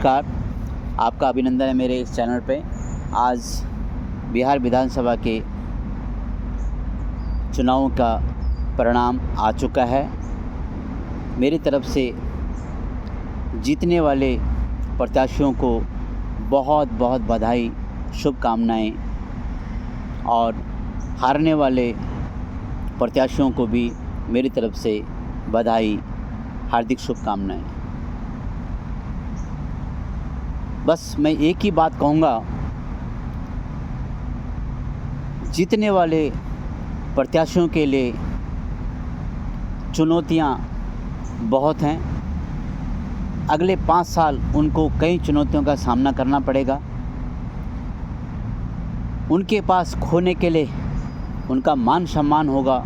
नमस्कार, आपका अभिनंदन है मेरे इस चैनल पे। आज बिहार विधानसभा के चुनावों का परिणाम आ चुका है। मेरी तरफ से जीतने वाले प्रत्याशियों को बहुत बहुत बधाई, शुभकामनाएँ और हारने वाले प्रत्याशियों को भी मेरी तरफ से बधाई, हार्दिक शुभकामनाएँ। बस मैं एक ही बात कहूँगा, जीतने वाले प्रत्याशियों के लिए चुनौतियाँ बहुत हैं। अगले 5 साल उनको कई चुनौतियों का सामना करना पड़ेगा। उनके पास खोने के लिए उनका मान सम्मान होगा।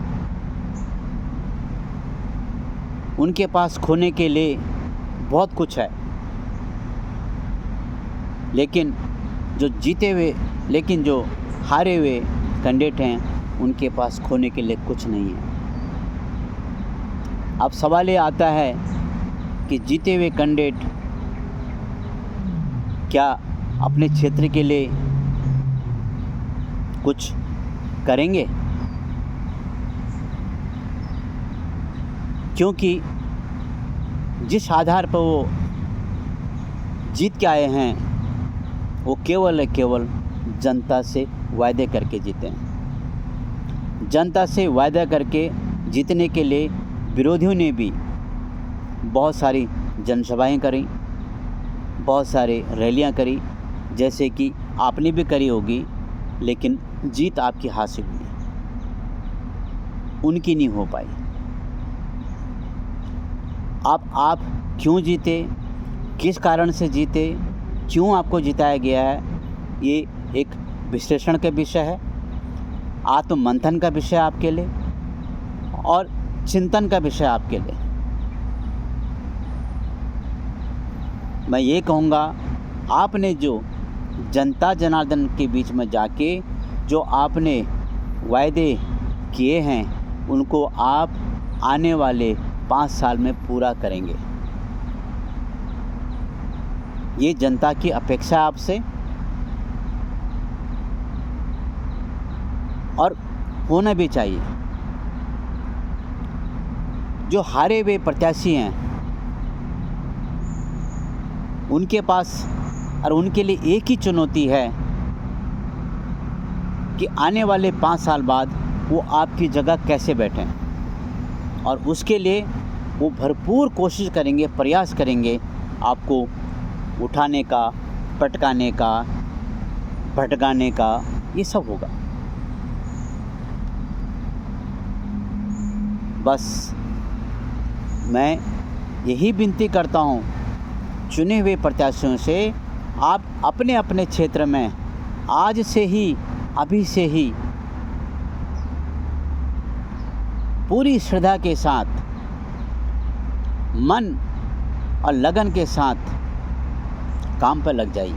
उनके पास खोने के लिए बहुत कुछ है, लेकिन जो हारे हुए कैंडिडेट हैं उनके पास खोने के लिए कुछ नहीं है। अब सवाल ये आता है कि जीते हुए कैंडिडेट क्या अपने क्षेत्र के लिए कुछ करेंगे? क्योंकि जिस आधार पर वो जीत के आए हैं वो केवल जनता से वायदे करके जीते हैं। जनता से वायदा करके जीतने के लिए विरोधियों ने भी बहुत सारी जनसभाएं करी, बहुत सारे रैलियां करी, जैसे कि आपने भी करी होगी, लेकिन जीत आपकी हासिल हुई, उनकी नहीं हो पाई। आप क्यों जीते, किस कारण से जीते, क्यों आपको जिताया गया है, ये एक विश्लेषण का विषय है, आत्ममंथन का विषय आपके लिए और चिंतन का विषय आपके लिए। मैं ये कहूँगा, आपने जो जनता जनार्दन के बीच में जाके जो आपने वायदे किए हैं उनको आप आने वाले 5 साल में पूरा करेंगे। ये जनता की अपेक्षा है आपसे, और होना भी चाहिए। जो हारे हुए प्रत्याशी हैं उनके पास और उनके लिए एक ही चुनौती है कि आने वाले 5 साल बाद वो आपकी जगह कैसे बैठें, और उसके लिए वो भरपूर कोशिश करेंगे, प्रयास करेंगे आपको उठाने का, पटकाने का, भटकाने का, ये सब होगा। बस मैं यही विनती करता हूँ चुने हुए प्रत्याशियों से, आप अपने अपने क्षेत्र में आज से ही, अभी से ही पूरी श्रद्धा के साथ, मन और लगन के साथ काम पर लग जाइए।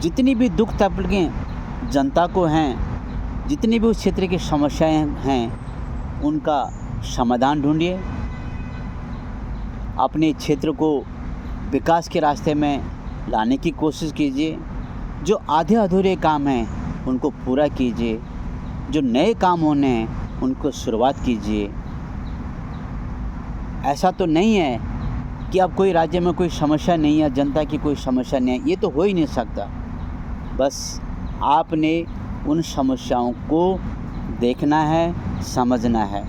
जितनी भी दुख तकलीफें जनता को हैं, जितनी भी उस क्षेत्र की समस्याएं हैं, उनका समाधान ढूंढिए। अपने क्षेत्र को विकास के रास्ते में लाने की कोशिश कीजिए। जो आधे अधूरे काम हैं उनको पूरा कीजिए। जो नए काम होने हैं उनको शुरुआत कीजिए। ऐसा तो नहीं है कि अब कोई राज्य में कोई समस्या नहीं है, जनता की कोई समस्या नहीं है, ये तो हो ही नहीं सकता। बस आपने उन समस्याओं को देखना है, समझना है।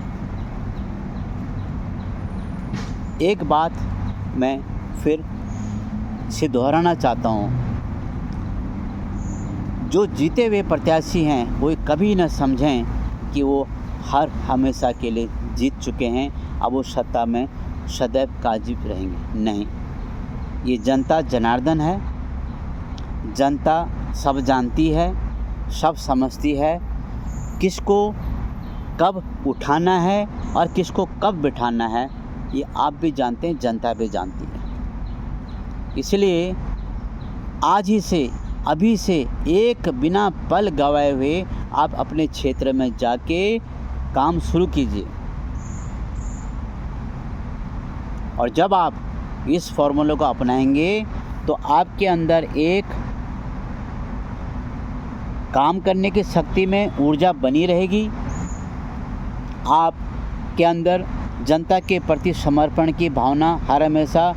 एक बात मैं फिर से दोहराना चाहता हूँ, जो जीते हुए प्रत्याशी हैं वो कभी न समझें कि वो हर हमेशा के लिए जीत चुके हैं, अब वो सत्ता में सदैव कायम रहेंगे। नहीं, ये जनता जनार्दन है। जनता सब जानती है, सब समझती है, किसको कब उठाना है और किसको कब बिठाना है, ये आप भी जानते हैं, जनता भी जानती है। इसलिए आज ही से, अभी से एक बिना पल गवाए हुए आप अपने क्षेत्र में जाके काम शुरू कीजिए। और जब आप इस फॉर्मूले को अपनाएंगे तो आपके अंदर एक काम करने की शक्ति में ऊर्जा बनी रहेगी। आपके अंदर जनता के प्रति समर्पण की भावना हर हमेशा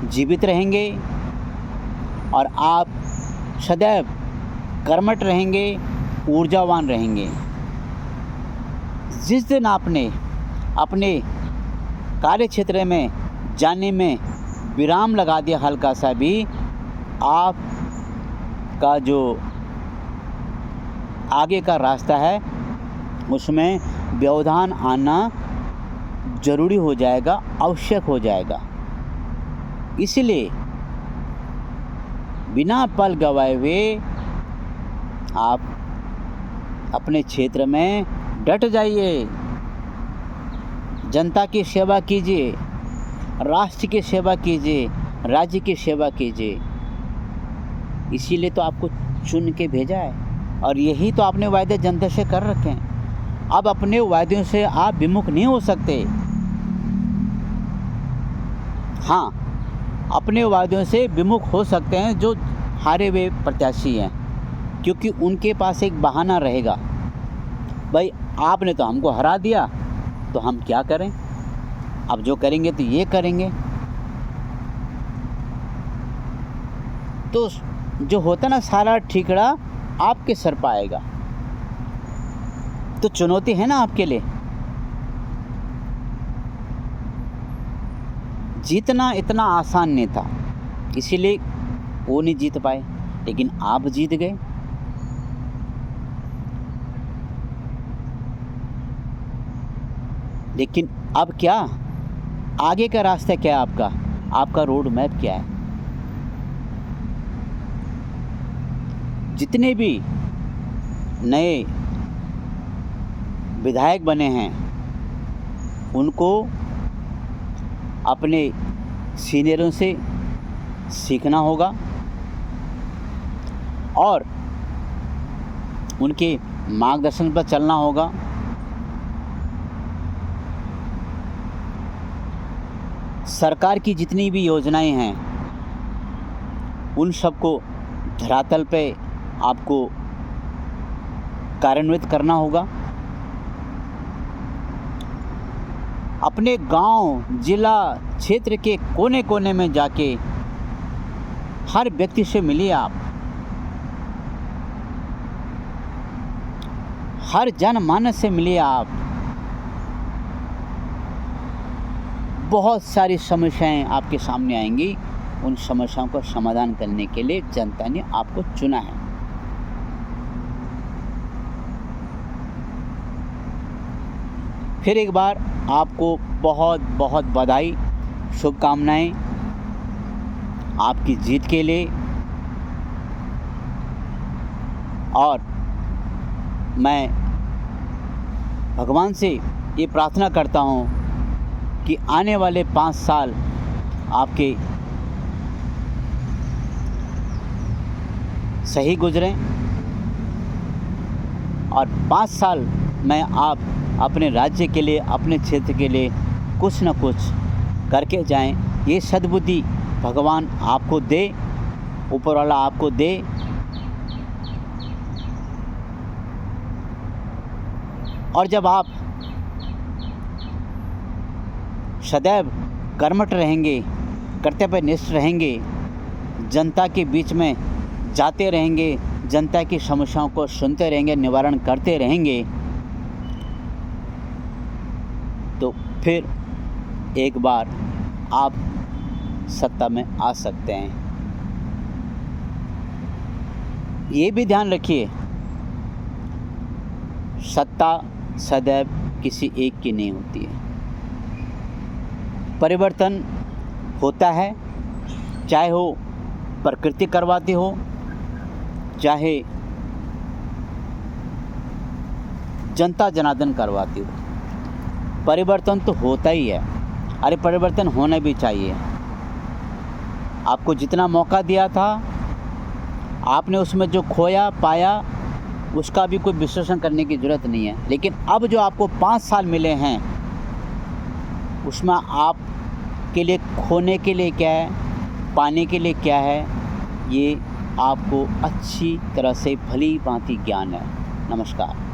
जीवित रहेंगे और आप सदैव कर्मठ रहेंगे, ऊर्जावान रहेंगे। जिस दिन आपने अपने कार्य क्षेत्र में जाने में विराम लगा दिया हल्का सा भी, आपका जो आगे का रास्ता है उसमें व्यवधान आना जरूरी हो जाएगा, आवश्यक हो जाएगा। इसलिए बिना पल गवाए हुए आप अपने क्षेत्र में डट जाइए, जनता की सेवा कीजिए, राष्ट्र की सेवा कीजिए, राज्य की सेवा कीजिए। इसीलिए तो आपको चुन के भेजा है और यही तो आपने वायदे जनता से कर रखे हैं। अब अपने वायदों से आप विमुख नहीं हो सकते। हाँ, अपने वायदों से विमुख हो सकते हैं जो हारे हुए प्रत्याशी हैं, क्योंकि उनके पास एक बहाना रहेगा, भाई आपने तो हमको हरा दिया तो हम क्या करें, अब जो करेंगे तो ये करेंगे। तो जो होता ना सारा ठीकरा आपके सर पर आएगा। तो चुनौती है ना आपके लिए। जीतना इतना आसान नहीं था, इसीलिए वो नहीं जीत पाए, लेकिन आप जीत गए। लेकिन अब क्या आगे का रास्ता क्या है आपका रोड मैप क्या है। जितने भी नए विधायक बने हैं उनको अपने सीनियरों से सीखना होगा और उनके मार्गदर्शन पर चलना होगा। सरकार की जितनी भी योजनाएं हैं उन सबको धरातल पे आपको कार्यान्वित करना होगा। अपने गांव, जिला, क्षेत्र के कोने कोने में जाके हर व्यक्ति से मिलिए आप, हर जनमानस से मिलिए आप। बहुत सारी समस्याएं आपके सामने आएंगी, उन समस्याओं का समाधान करने के लिए जनता ने आपको चुना है। फिर एक बार आपको बहुत बहुत बधाई, शुभकामनाएं आपकी जीत के लिए। और मैं भगवान से ये प्रार्थना करता हूँ कि आने वाले 5 साल आपके सही गुजरें और 5 साल में आप अपने राज्य के लिए, अपने क्षेत्र के लिए कुछ न कुछ करके जाएं। ये सद्बुद्धि भगवान आपको दे, ऊपर वाला आपको दे। और जब आप सदैव कर्मठ रहेंगे, कर्तव्यनिष्ठ रहेंगे, जनता के बीच में जाते रहेंगे, जनता की समस्याओं को सुनते रहेंगे, निवारण करते रहेंगे, तो फिर एक बार आप सत्ता में आ सकते हैं। ये भी ध्यान रखिए, सत्ता सदैव किसी एक की नहीं होती है। परिवर्तन होता है, चाहे वो प्रकृति करवाती हो, चाहे जनता जनार्दन करवाती हो। परिवर्तन तो होता ही है। अरे परिवर्तन होना भी चाहिए। आपको जितना मौका दिया था, आपने उसमें जो खोया पाया, उसका भी कोई विश्लेषण करने की ज़रूरत नहीं है। लेकिन अब जो आपको 5 साल मिले हैं, उसमें आप के लिए खोने के लिए क्या है, पाने के लिए क्या है, ये आपको अच्छी तरह से भली भांति ज्ञान है। नमस्कार।